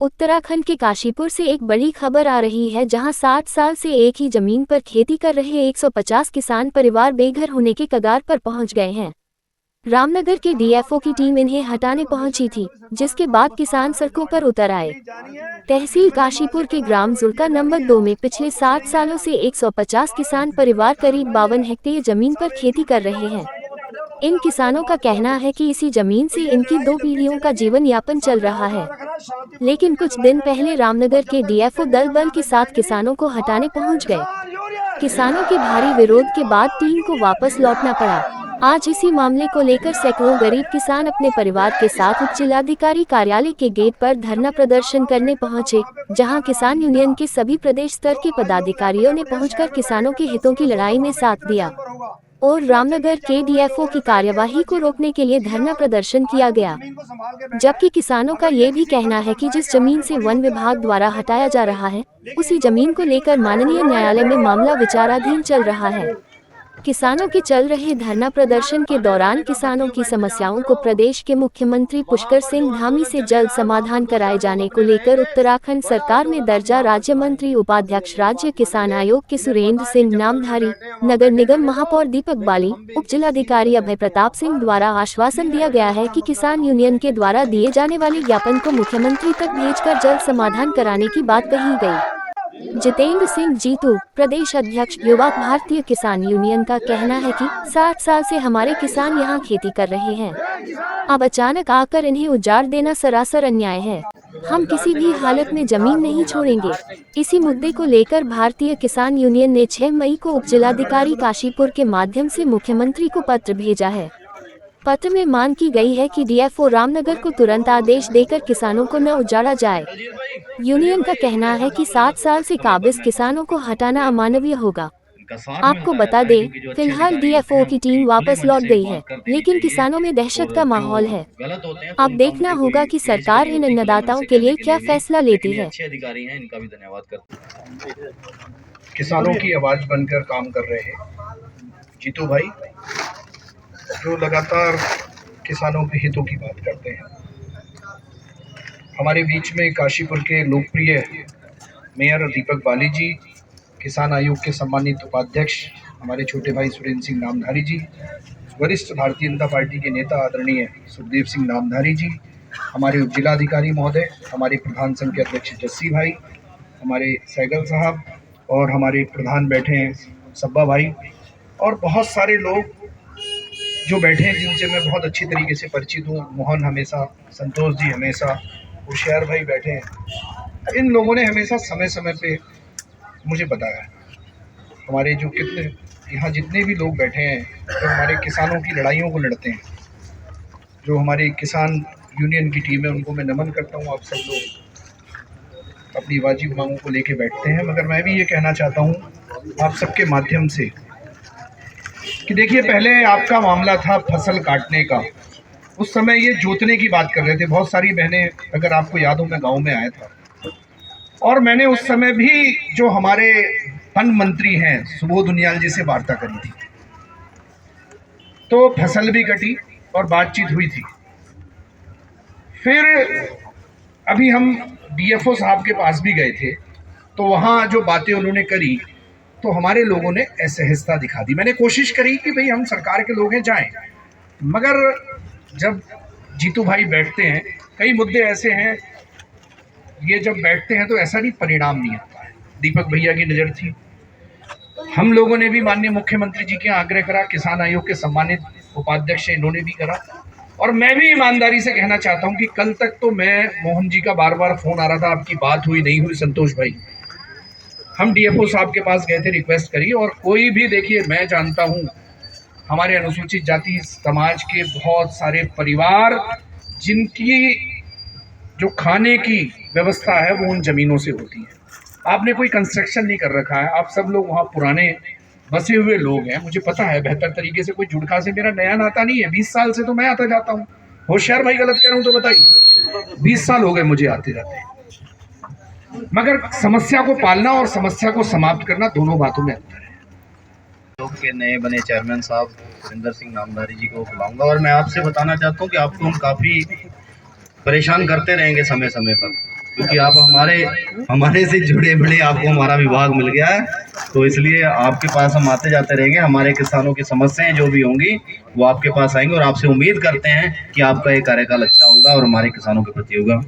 उत्तराखंड के काशीपुर से एक बड़ी खबर आ रही है, जहां 60 साल से एक ही जमीन पर खेती कर रहे 150 किसान परिवार बेघर होने के कगार पर पहुंच गए हैं। रामनगर के डीएफओ की टीम इन्हें हटाने पहुंची थी, जिसके बाद किसान सड़कों पर उतर आए। तहसील काशीपुर के ग्राम जुल्का नंबर 2 में पिछले 60 सालों से 150 किसान परिवार करीब 52 हेक्टेयर जमीन पर खेती कर रहे हैं। इन किसानों का कहना है कि इसी जमीन से इनकी 2 पीढ़ियों का जीवन यापन चल रहा है। लेकिन कुछ दिन पहले रामनगर के डीएफओ दल बल के साथ किसानों को हटाने पहुंच गए। किसानों के भारी विरोध के बाद टीम को वापस लौटना पड़ा। आज इसी मामले को लेकर सैकड़ों गरीब किसान अपने परिवार के साथ उप जिलाधिकारी कार्यालय के गेट पर धरना प्रदर्शन करने पहुंचे, जहां किसान यूनियन के सभी प्रदेश स्तर के पदाधिकारियों ने पहुंचकर किसानों के हितों की लड़ाई में साथ दिया और रामनगर के डीएफओ की कार्यवाही को रोकने के लिए धरना प्रदर्शन किया गया। जबकि किसानों का ये भी कहना है कि जिस जमीन से वन विभाग द्वारा हटाया जा रहा है, उसी जमीन को लेकर माननीय न्यायालय में मामला विचाराधीन चल रहा है। किसानों के चल रहे धरना प्रदर्शन के दौरान किसानों की समस्याओं को प्रदेश के मुख्यमंत्री पुष्कर सिंह धामी से जल्द समाधान कराए जाने को लेकर उत्तराखंड सरकार में दर्जा राज्य मंत्री उपाध्यक्ष राज्य किसान आयोग के सुरेंद्र सिंह नामधारी, नगर निगम महापौर दीपक बाली, उप जिलाधिकारी अभय प्रताप सिंह द्वारा आश्वासन दिया गया है कि किसान यूनियन के द्वारा दिए जाने वाले ज्ञापन को मुख्यमंत्री तक भेजकर जल्द समाधान कराने की बात कही गई। जितेंद्र सिंह जीतू, प्रदेश अध्यक्ष युवा भारतीय किसान यूनियन का कहना है कि 60 साल से हमारे किसान यहां खेती कर रहे हैं। अब अचानक आकर इन्हें उजाड़ देना सरासर अन्याय है। हम किसी भी हालत में जमीन नहीं छोड़ेंगे। इसी मुद्दे को लेकर भारतीय किसान यूनियन ने 6 मई को उप जिलाधिकारी काशीपुर के माध्यम से मुख्यमंत्री को पत्र भेजा है। पत्र में मांग की गई है कि डीएफओ रामनगर को तुरंत आदेश देकर किसानों को न उजाड़ा जाए। यूनियन का कहना है कि 60 साल से काबिज किसानों को हटाना अमानवीय होगा। आपको बता दें, फिलहाल डीएफओ की टीम वापस लौट गई है, लेकिन किसानों में दहशत का माहौल है। अब देखना होगा कि सरकार इन अन्नदाताओं के लिए क्या फैसला लेती है। किसानों की आवाज बनकर काम कर रहे जीतू भाई, जो लगातार किसानों के हितों की बात करते हैं। हमारे बीच में काशीपुर के लोकप्रिय मेयर दीपक बाली जी, किसान आयोग के सम्मानित उपाध्यक्ष हमारे छोटे भाई सुरेंद्र सिंह नामधारी जी, वरिष्ठ भारतीय जनता पार्टी के नेता आदरणीय सुखदेव सिंह नामधारी जी, हमारे उप जिलाधिकारी महोदय, हमारे प्रधान संघ के अध्यक्ष जस्सी भाई, हमारे सैगल साहब और हमारे प्रधान बैठे हैं सब्बा भाई, और बहुत सारे लोग जो बैठे हैं जिनसे मैं बहुत अच्छी तरीके से परिचित हूँ। मोहन हमेशा, संतोष जी हमेशा, होशियार भाई बैठे हैं। इन लोगों ने हमेशा समय समय पे मुझे बताया, हमारे जो कितने यहाँ जितने भी लोग बैठे हैं जो हमारे किसानों की लड़ाइयों को लड़ते हैं, जो हमारे किसान यूनियन की टीम है, उनको मैं नमन करता हूँ। आप सब लोग अपनी वाजिब मांगों को लेके बैठते हैं, मगर मैं भी ये कहना चाहता हूँ आप सबके माध्यम से कि देखिए, पहले आपका मामला था फसल काटने का। उस समय ये जोतने की बात कर रहे थे। बहुत सारी बहनें, अगर आपको याद हो, मैं गांव में आया था और मैंने उस समय भी जो हमारे वन मंत्री हैं सुबोध उनियाल जी से वार्ता करी थी, तो फसल भी कटी और बातचीत हुई थी। फिर अभी हम डीएफओ साहब के पास भी गए थे, तो वहाँ जो बातें उन्होंने करी तो हमारे लोगों ने असहजता दिखा दी। मैंने कोशिश करी कि भाई हम सरकार के लोग हैं, जाएं, मगर जब जीतू भाई बैठते हैं, कई मुद्दे ऐसे हैं, ये जब बैठते हैं तो ऐसा नहीं परिणाम नहीं आता है। दीपक भैया की नज़र थी, हम लोगों ने भी माननीय मुख्यमंत्री जी के आग्रह करा, किसान आयोग के सम्मानित उपाध्यक्ष इन्होंने भी करा, और मैं भी ईमानदारी से कहना चाहता हूँ कि कल तक तो मैं, मोहन जी का बार बार फोन आ रहा था, आपकी बात हुई नहीं हुई संतोष भाई, हम डीएफओ साहब के पास गए थे, रिक्वेस्ट करी, और कोई भी, देखिए मैं जानता हूँ हमारे अनुसूचित जाति समाज के बहुत सारे परिवार जिनकी जो खाने की व्यवस्था है वो उन जमीनों से होती है। आपने कोई कंस्ट्रक्शन नहीं कर रखा है, आप सब लोग वहाँ पुराने बसे हुए लोग हैं, मुझे पता है बेहतर तरीके से। कोई जुड़का से मेरा नया नाता नहीं है, 20 साल से तो मैं आता जाता हूँ। होशियार भाई गलत कह रहा हूँ तो बताइए, 20 साल हो गए मुझे आते जाते। मगर समस्या को पालना और समस्या को समाप्त करना, दोनों बातों में अंतर है। लोग के नए बने चेयरमैन साहब सुरेंद्र सिंह नामधारी जी को बुलाऊंगा, और मैं आपसे बताना चाहता हूँ कि आपको हम काफ़ी परेशान करते रहेंगे समय समय पर, क्योंकि आप हमारे से जुड़े बड़े, आपको हमारा विभाग मिल गया है, तो इसलिए आपके पास हम आते जाते रहेंगे। हमारे किसानों की समस्याएं जो भी होंगी वो आपके पास आएंगे, और आपसे उम्मीद करते हैं कि आपका ये कार्यकाल अच्छा होगा और हमारे किसानों के प्रति होगा।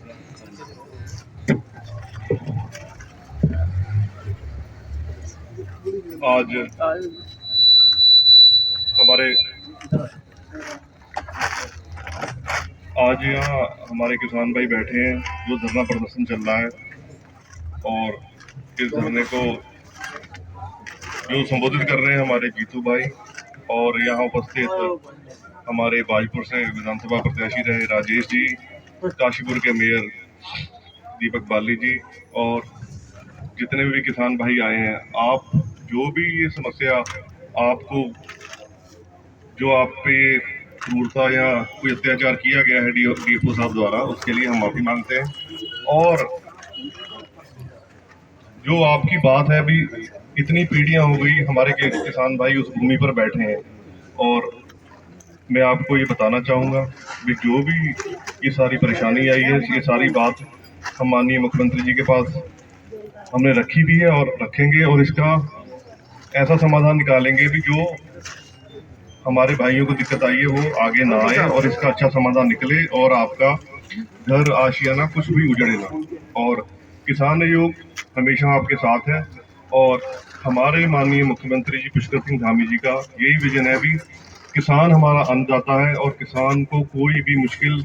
आज यहाँ हमारे किसान भाई बैठे हैं, जो धरना प्रदर्शन चल रहा है, और इस धरने को जो संबोधित कर रहे हैं हमारे जीतू भाई, और यहाँ उपस्थित हमारे बाजपुर से विधानसभा प्रत्याशी रहे राजेश जी, काशीपुर के मेयर दीपक बाली जी, और जितने भी किसान भाई आए हैं। आप जो भी ये समस्या आपको, जो आप पे क्रूरता या कोई अत्याचार किया गया है डीएफओ साहब द्वारा, उसके लिए हम माफ़ी मांगते हैं। और जो आपकी बात है, अभी इतनी पीढ़ियां हो गई, हमारे किसान भाई उस भूमि पर बैठे हैं, और मैं आपको ये बताना चाहूँगा कि जो भी ये सारी परेशानी आई है, ये सारी बात हम माननीय मुख्यमंत्री जी के पास हमने रखी भी है और रखेंगे, और इसका ऐसा समाधान निकालेंगे भी जो हमारे भाइयों को दिक्कत आई है वो आगे ना आए, और इसका अच्छा समाधान निकले, और आपका घर आशियाना कुछ भी उजड़े ना। और किसान आयोग हमेशा आपके साथ है, और हमारे माननीय मुख्यमंत्री जी पुष्कर सिंह धामी जी का यही विजन है भी, किसान हमारा अन्नदाता है, और किसान को कोई भी मुश्किल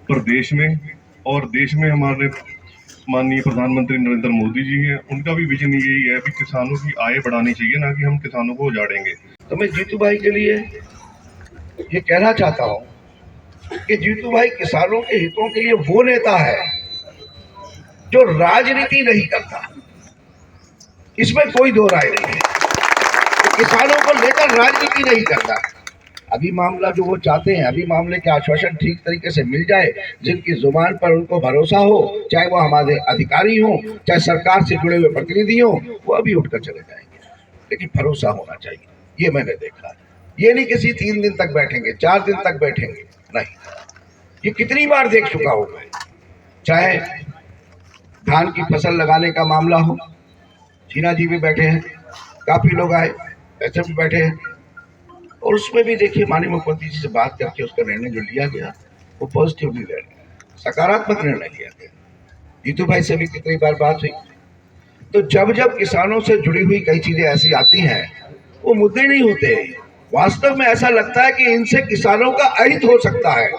प्रदेश में और देश में हमारे माननीय प्रधानमंत्री नरेंद्र मोदी जी हैं, उनका भी विजन यही है कि किसानों की आय बढ़ानी चाहिए, ना कि हम किसानों को उजाड़ेंगे। तो मैं जीतू भाई के लिए ये कहना चाहता हूं कि जीतू भाई किसानों के हितों के लिए वो नेता है जो राजनीति नहीं करता, इसमें कोई दो राय नहीं है। तो किसानों को लेकर राजनीति नहीं करता। अभी मामला जो वो चाहते हैं, अभी मामले के आश्वासन ठीक तरीके से मिल जाए, जिनकी जुबान पर उनको भरोसा हो, चाहे वो हमारे अधिकारी हो, चाहे सरकार से जुड़े हुए प्रतिनिधि हो, वो अभी उठकर चले जाएंगे। लेकिन भरोसा होना चाहिए, ये मैंने देखा है। ये नहीं किसी 3 दिन तक बैठेंगे, 4 दिन तक बैठेंगे, नहीं। ये कितनी बार देख चुका हूं मैं, चाहे धान की फसल लगाने का मामला हो, जीना जी भी बैठे हैं, काफी लोग आए, ऐसे भी बैठे हैं, और उसमें भी देखिए माननीय मुख्यमंत्री जी से बात करके उसका निर्णय जो लिया गया वो पॉजिटिव निर्णय, सकारात्मक निर्णय लिया गया। जीतू भाई से भी कितनी बार बात हुई। तो जब जब किसानों से जुड़ी हुई कई चीजें ऐसी आती हैं, वो मुद्दे नहीं होते। वास्तव में ऐसा लगता है कि इनसे किसानों का अहित हो सकता है,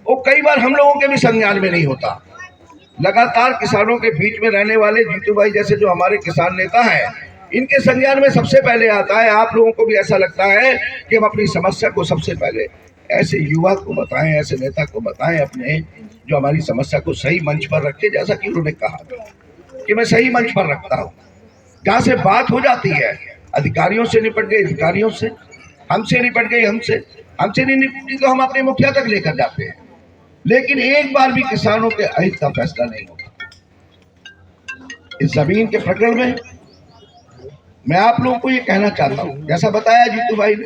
वो कई बार हम लोगों के भी संज्ञान में नहीं होता। लगातार किसानों के बीच में रहने वाले जीतू भाई जैसे जो हमारे किसान नेता हैं, इनके संज्ञान में सबसे पहले आता है। आप लोगों को भी ऐसा लगता है कि हम अपनी समस्या को सबसे पहले ऐसे युवा को बताएं, ऐसे नेता को बताएं अपने, जो हमारी समस्या को सही मंच पर रखे। जैसा कि उन्होंने कहा कि मैं सही मंच पर रखता हूँ, जहाँ से बात हो जाती है, अधिकारियों से निपट गए अधिकारियों से, हमसे निपट गई हमसे नहीं निपटी तो हम अपने मुखिया तक लेकर जाते हैं, लेकिन एक बार भी किसानों के अहित का फैसला नहीं होता। इस जमीन के प्रकरण में मैं आप लोगों को ये कहना चाहता हूँ, जैसा बताया जीतू भाई ने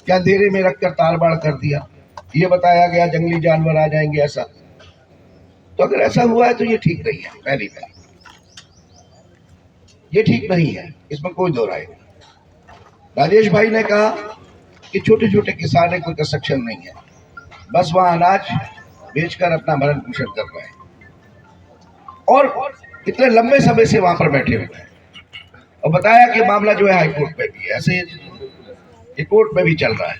कि अंधेरे में रखकर तारबाड़ कर दिया, ये बताया गया जंगली जानवर आ जाएंगे, ऐसा तो अगर ऐसा हुआ है तो ये ठीक नहीं है। पहली बात ये ठीक नहीं है, इसमें कोई दो राय नहीं। राजेश भाई ने कहा कि छोटे छोटे किसान है, कोई कंस्ट्रक्शन नहीं है, बस वहां अनाज बेचकर अपना भरण पोषण कर रहे हैं, और इतने लंबे समय से वहां पर बैठे हुए हैं। और बताया कि मामला जो है हाईकोर्ट में भी है, ऐसे ये कोर्ट में भी चल रहा है।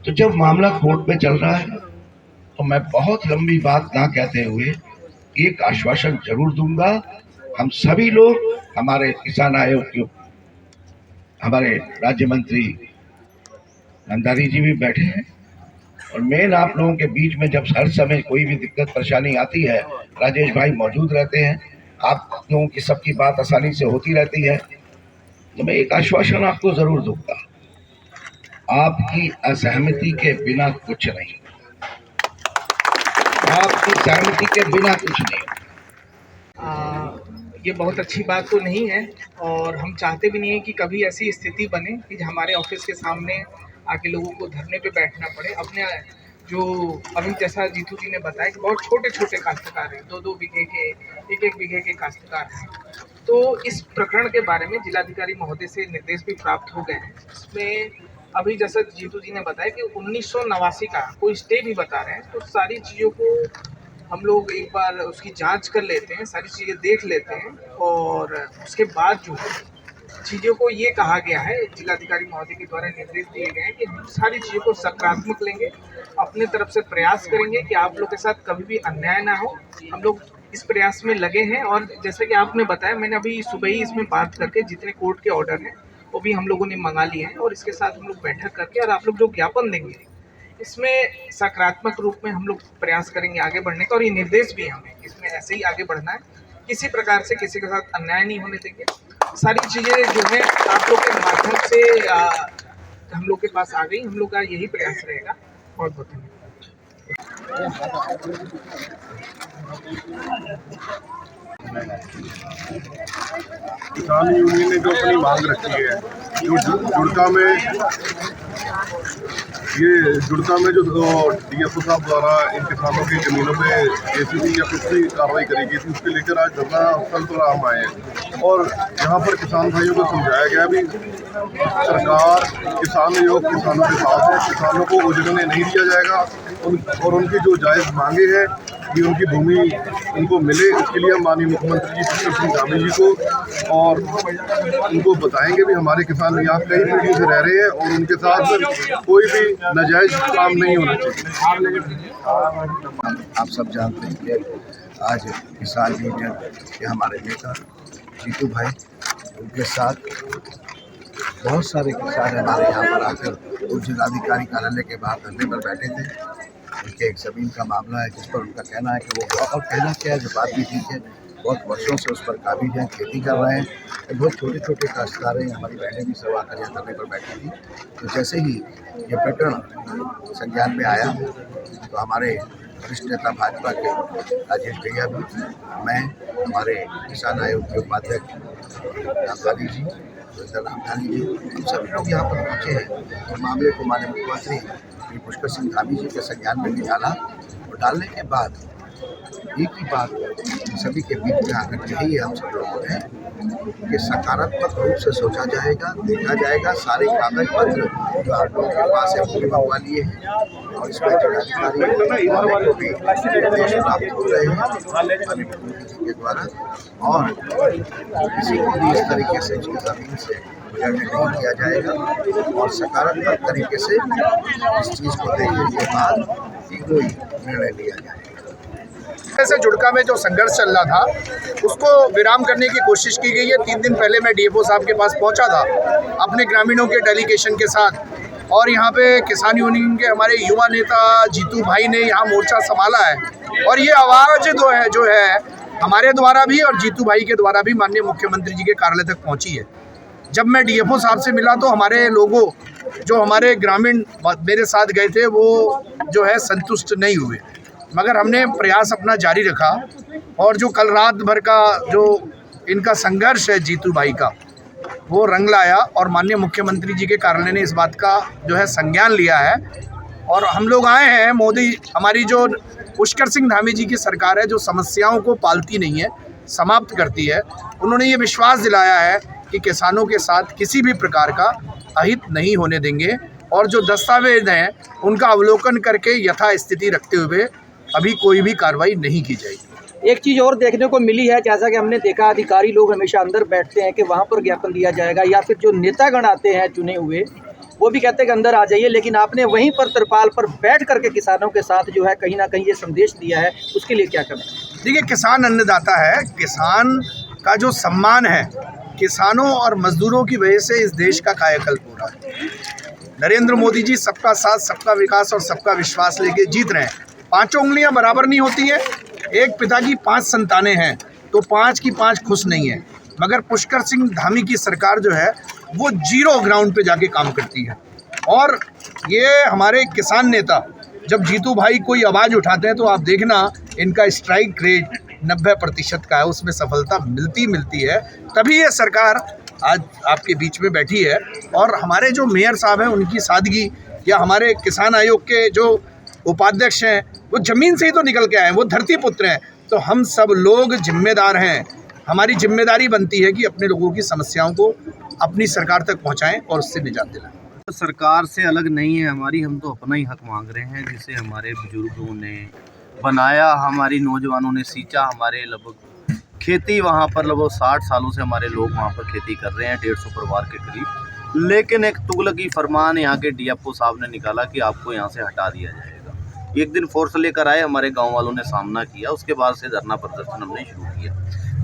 तो जब मामला कोर्ट में चल रहा है तो मैं बहुत लंबी बात ना कहते हुए एक आश्वासन जरूर दूंगा। हम सभी लोग, हमारे किसान आयोग के हमारे राज्य मंत्री नंदारी जी भी बैठे हैं, और मेन आप लोगों के बीच में जब हर समय कोई भी दिक्कत परेशानी आती है, राजेश भाई मौजूद रहते हैं। आप लोगों की सबकी बात आसानी से होती रहती है। तो मैं एक आश्वासन आपको जरूर दूंगा, आपकी असहमति के बिना कुछ नहीं, आपकी सहमति के बिना कुछ नहीं। ये बहुत अच्छी बात तो नहीं है, और हम चाहते भी नहीं है कि कभी ऐसी स्थिति बने कि हमारे ऑफिस के सामने आके लोगों को धरने पे बैठना पड़े। अपने जो अभी जैसा जीतू जी ने बताया कि बहुत छोटे छोटे काश्तकार हैं, 2-2 बीघे के, 1-1 बीघे के काश्तकार हैं। तो इस प्रकरण के बारे में जिलाधिकारी महोदय से निर्देश भी प्राप्त हो गए हैं। इसमें अभी जैसा जीतू जी ने बताया कि 1989 का कोई स्टे भी बता रहे हैं, तो सारी चीज़ों को हम लोग एक बार उसकी जांच कर लेते हैं, सारी चीज़ें देख लेते हैं और उसके बाद जो है चीज़ों को ये कहा गया है, जिलाधिकारी महोदय के द्वारा निर्देश दिए गए हैं कि हम सारी चीज़ों को सकारात्मक लेंगे, अपने तरफ से प्रयास करेंगे कि आप लोग के साथ कभी भी अन्याय ना हो। हम लोग इस प्रयास में लगे हैं और जैसे कि आपने बताया, मैंने अभी सुबह ही इसमें बात करके जितने कोर्ट के ऑर्डर हैं वो भी हम लोगों ने मंगा लिए हैं और इसके साथ हम लोग बैठक करके और आप लोग जो ज्ञापन देंगे इसमें सकारात्मक रूप में हम लोग प्रयास करेंगे आगे बढ़ने का। और ये निर्देश भी है हमें, इसमें ऐसे ही आगे बढ़ना है, किसी प्रकार से किसी के साथ अन्याय नहीं होने देंगे। सारी चीज़ें जो है आप लोग के माध्यम से हम लोग के पास आ गई, हम लोग का यही प्रयास रहेगा। बहुत बहुत धन्यवाद। किसान यूनियन ने जो अपनी मांग रखी है, जो जुड़का में जो डीएफओ साहब द्वारा इन किसानों की ज़मीनों पे जेसीबी या कुछ भी कार्रवाई करी गई थी, उसके लेकर आज धरना स्थल पर हम आए हैं। और यहाँ पर किसान भाइयों को समझाया गया भी सरकार किसान योग किसानों के साथ है, किसानों को उजड़ने नहीं दिया जाएगा और उनकी जो जायज़ मांगे हैं कि उनकी भूमि उनको मिले, उसके लिए हम माननीय मुख्यमंत्री जी पुष्कर सिंह धामी जी को और उनको बताएंगे भी हमारे किसान यहाँ कई पीढ़ी से रह रहे हैं और उनके साथ कोई भी नाजायज काम नहीं होना चाहिए। आप सब जानते हैं कि आज किसान यूनियन के हमारे नेता जीतू भाई, उनके साथ बहुत सारे किसान हमारे यहाँ पर आकर उप जिलाधिकारी कार्यालय के बाहर धरने पर बैठे थे। उनके एक ज़मीन का मामला है जिस पर उनका कहना है कि वो, और कहना क्या है, जो बात भी ठीक है, बहुत वर्षों से उस पर काबिज हैं, खेती कर रहे हैं। बहुत छोटे छोटे काश्तकार हैं, हमारी बहनें भी सब आकर यहाँ धरने पर बैठी थी। तो जैसे ही ये प्रकरण संज्ञान में आया तो हमारे वरिष्ठ नेता भाजपा के राजेश भैया भी, मैं, हमारे किसान आयोग के उपाध्यक्ष नामधारी जी, नामधारी जी, हम सभी लोग यहाँ पर पहुँचे हैं और मामले को माननीय मुख्यमंत्री श्री पुष्कर सिंह धामी जी के संज्ञान में भी डाला। और डालने के बाद एक ही बात सभी के बीच में आकर कही है हम सब लोगों ने कि सकारात्मक रूप से सोचा जाएगा, देखा जाएगा। सारे कागज पत्र जो आप लोगों के पास है वो भी मंगवा लिए हैं और इसमें जिलाधिकारी को भी निर्देश प्राप्त हो रहे हैं माननीय मुख्यमंत्री जी के द्वारा। और किसी को भी इस तरीके से इसकी ज़मीन से गुजरने नहीं किया जाएगा और सकारात्मक तरीके से इस चीज़ को देखने के बाद ही कोई निर्णय लिया जाएगा। से जुड़का में जो संघर्ष चल रहा था उसको विराम करने की कोशिश की गई है। 3 दिन पहले मैं डीएफओ साहब के पास पहुंचा था अपने ग्रामीणों के डेलीगेशन के साथ और यहाँ पे किसान यूनियन के हमारे युवा नेता जीतू भाई ने यहाँ मोर्चा संभाला है और ये आवाज़ जो है हमारे द्वारा भी और जीतू भाई के द्वारा भी माननीय मुख्यमंत्री जी के कार्यालय तक पहुँची है। जब मैं डीएफओ साहब से मिला तो हमारे लोगों जो हमारे ग्रामीण मेरे साथ गए थे वो जो है संतुष्ट नहीं हुए, मगर हमने प्रयास अपना जारी रखा और जो कल रात भर का जो इनका संघर्ष है जीतू भाई का, वो रंग लाया और माननीय मुख्यमंत्री जी के कार्यालय ने इस बात का जो है संज्ञान लिया है। और हम लोग आए हैं, मोदी हमारी जो पुष्कर सिंह धामी जी की सरकार है जो समस्याओं को पालती नहीं है, समाप्त करती है, उन्होंने ये विश्वास दिलाया है कि किसानों के साथ किसी भी प्रकार का अहित नहीं होने देंगे और जो दस्तावेज हैं उनका अवलोकन करके यथास्थिति रखते हुए अभी कोई भी कार्रवाई नहीं की जाएगी। एक चीज़ और देखने को मिली है, जैसा कि हमने देखा अधिकारी लोग हमेशा अंदर बैठते हैं कि वहाँ पर ज्ञापन दिया जाएगा या फिर जो नेतागण आते हैं चुने हुए वो भी कहते हैं कि अंदर आ जाइए, लेकिन आपने वहीं पर तिरपाल पर बैठ करके किसानों के साथ जो है कहीं ना कहीं ये संदेश दिया है, उसके लिए क्या करना है? देखिए, किसान अन्नदाता है, किसान का जो सम्मान है, किसानों और मजदूरों की वजह से इस देश का कायाकल्प हो रहा है। नरेंद्र मोदी जी सबका साथ, सबका विकास और सबका विश्वास लेके जीत रहे हैं। 5 उंगलियां बराबर नहीं होती है, एक पिता की 5 संतानें हैं तो 5 की 5 खुश नहीं है, मगर पुष्कर सिंह धामी की सरकार जो है वो 0 ग्राउंड पे जाके काम करती है। और ये हमारे किसान नेता जब जीतू भाई कोई आवाज़ उठाते हैं तो आप देखना इनका स्ट्राइक रेट 90% का है, उसमें सफलता मिलती है, तभी ये सरकार आज आपके बीच में बैठी है। और हमारे जो मेयर साहब हैं उनकी सादगी या हमारे किसान आयोग के जो उपाध्यक्ष हैं, वो ज़मीन से ही तो निकल के आए हैं, वो धरती पुत्र हैं। तो हम सब लोग जिम्मेदार हैं। हमारी जिम्मेदारी बनती है कि अपने लोगों की समस्याओं को अपनी सरकार तक पहुंचाएं और उससे निजात दिलाएं। सरकार से अलग नहीं है हमारी, हम तो अपना ही हक मांग रहे हैं, जिसे हमारे बुजुर्गों ने बनाया, हमारी नौजवानों ने सींचा। हमारे लगभग खेती वहाँ पर लगभग 60 सालों से हमारे लोग वहाँ पर खेती कर रहे हैं, 150 परिवार के करीब। लेकिन एक तुगलकी फरमान यहाँ के डीएफओ साहब ने निकाला कि आपको यहाँ से हटा दिया जाएगा। एक दिन फोर्स लेकर आए, हमारे गाँव वालों ने सामना किया, उसके बाद से धरना प्रदर्शन हमने शुरू किया।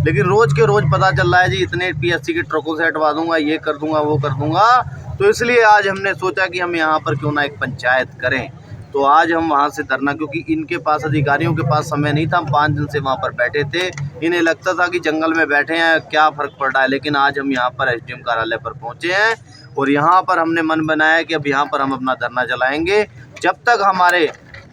लेकिन रोज़ के रोज़ पता चल रहा है जी इतने पीएससी के ट्रकों से हटवा दूंगा, ये कर दूंगा, वो कर दूंगा। तो इसलिए आज हमने सोचा कि हम यहाँ पर क्यों ना एक पंचायत करें। तो आज हम वहाँ से धरना, क्योंकि इनके पास अधिकारियों के पास समय नहीं था, हम 5 दिन से वहाँ पर बैठे थे। इन्हें लगता था कि जंगल में बैठे हैं, क्या फ़र्क पड़ रहा है। लेकिन आज हम यहाँ पर एसडीएम कार्यालय पर पहुँचे हैं और यहाँ पर हमने मन बनाया कि अब यहाँ पर हम अपना धरना चलाएँगे जब तक हमारे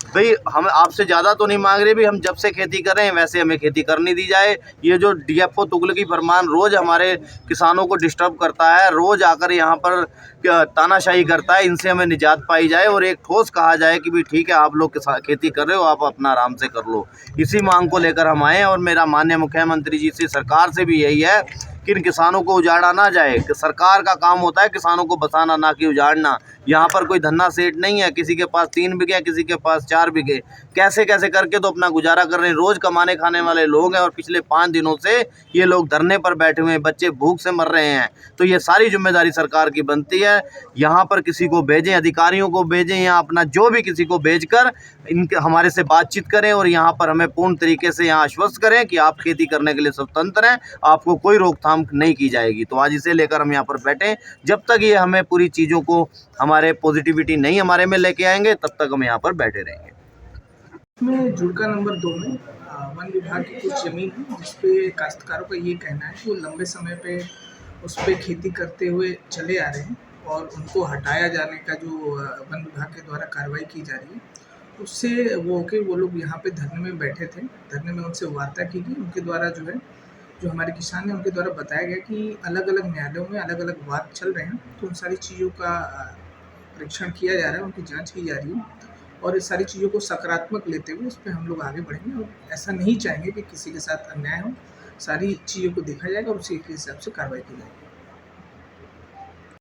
भाई, हम आपसे ज़्यादा तो नहीं मांग रहे भी, हम जब से खेती कर रहे हैं वैसे हमें खेती करनी दी जाए। ये जो डीएफओ तुगलकी फरमान रोज़ हमारे किसानों को डिस्टर्ब करता है, रोज़ आकर यहाँ पर तानाशाही करता है, इनसे हमें निजात पाई जाए और एक ठोस कहा जाए कि भाई ठीक है, आप लोग खेती कर रहे हो, आप अपना आराम से कर लो। इसी मांग को लेकर हम आए और मेरा माननीय मुख्यमंत्री जी से, सरकार से भी यही है कि इन किसानों को उजाड़ा ना जाए। कि सरकार का काम होता है किसानों को बसाना, ना कि उजाड़ना। यहाँ पर कोई धन्ना सेठ नहीं है, किसी के पास 3 बीघे, किसी के पास 4 बीघे, कैसे कैसे करके तो अपना गुजारा कर रहे हैं। रोज़ कमाने खाने वाले लोग हैं और पिछले 5 दिनों से ये लोग धरने पर बैठे हुए हैं, बच्चे भूख से मर रहे हैं। तो ये सारी जिम्मेदारी सरकार की बनती है। यहाँ पर किसी को भेजें, अधिकारियों को भेजें, या अपना जो भी किसी को भेजकर इनके हमारे से बातचीत करें और यहाँ पर हमें पूर्ण तरीके से यहाँ आश्वस्त करें कि आप खेती करने के लिए स्वतंत्र हैं, आपको कोई रोकथाम नहीं की जाएगी। तो आज इसे लेकर हम यहाँ पर बैठे, जब तक ये हमें पूरी चीज़ों को हमारे पॉजिटिविटी नहीं हमारे में लेके आएंगे तब तक हम यहाँ पर बैठे रहेंगे। में जुड़का नंबर 2 में वन विभाग की कुछ ज़मीन है जिसपे काश्तकारों का ये कहना है कि वो लंबे समय पे उस पर खेती करते हुए चले आ रहे हैं और उनको हटाया जाने का जो वन विभाग के द्वारा कार्रवाई की जा रही है, उससे वो लोग यहाँ पे धरने में बैठे थे। धरने में उनसे वार्ता की गई। उनके द्वारा जो हमारे किसान हैं उनके द्वारा बताया गया कि अलग अलग न्यायालयों में अलग अलग वाद चल रहे हैं, तो उन सारी चीज़ों का परीक्षण किया जा रहा है, उनकी जांच की जा रही है और इस सारी चीज़ों को सकारात्मक लेते हुए इस पर हम लोग आगे बढ़ेंगे और ऐसा नहीं चाहेंगे कि किसी के साथ अन्याय हो। सारी चीज़ों को देखा जाएगा और उसी के हिसाब से कार्रवाई की जाएगी।